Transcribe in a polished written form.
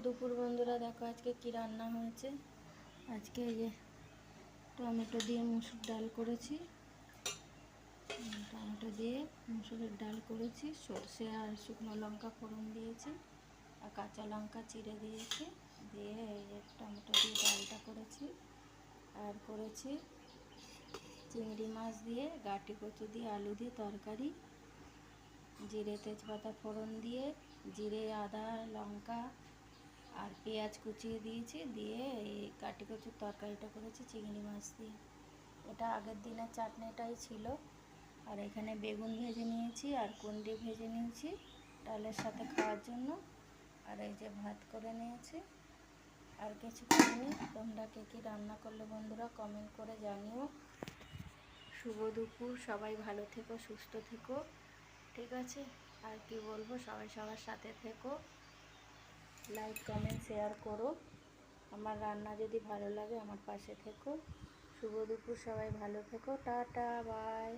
দুপুর বন্ধুরা, দেখো আজকে কি রান্না হয়েছে। আজকে এই যে টমেটো দিয়ে মুসুর ডাল করেছি। টমেটো দিয়ে মুসুরের ডাল করেছি, সর্ষে আর শুকনো লঙ্কা ফোড়ন দিয়েছি, আর কাঁচা লঙ্কা চিড়ে দিয়েছি, দিয়ে এই যে টমেটো দিয়ে ডালটা করেছি। আর করেছি চিংড়ি মাছ দিয়ে, গাঁটি কচু দিয়ে, আলু দিয়ে তরকারি, জিরে তেজপাতা ফোড়ন দিয়ে, জিরে আদা লঙ্কা আর পেঁয়াজ কুচিয়ে দিয়েছি, দিয়ে এই কাটি কচুর তরকারিটা করেছি চিংড়ি মাছ দিয়ে। এটা আগের দিনের চাটনিটাই ছিল। আর এখানে বেগুন ভেজে নিয়েছি আর কুঁদরি ভেজে নিয়েছি ডালের সাথে খাওয়ার জন্য। আর এই যে ভাত করে নিয়েছি, আর কিছু করিনি। তোমরা কে কী রান্না করলে বন্ধুরা কমেন্ট করে জানিও। শুভ দুপুর, সবাই ভালো থেকো, সুস্থ থেকো, ঠিক আছে? আর কি বলবো, সবাই সবার সাথে থেকো, লাইক কমেন্ট শেয়ার করো। আমার রান্না যদি ভালো লাগে আমার পাশে থেকো। শুভ দুপুর, সবাই ভালো থেকো, টাটা বাই।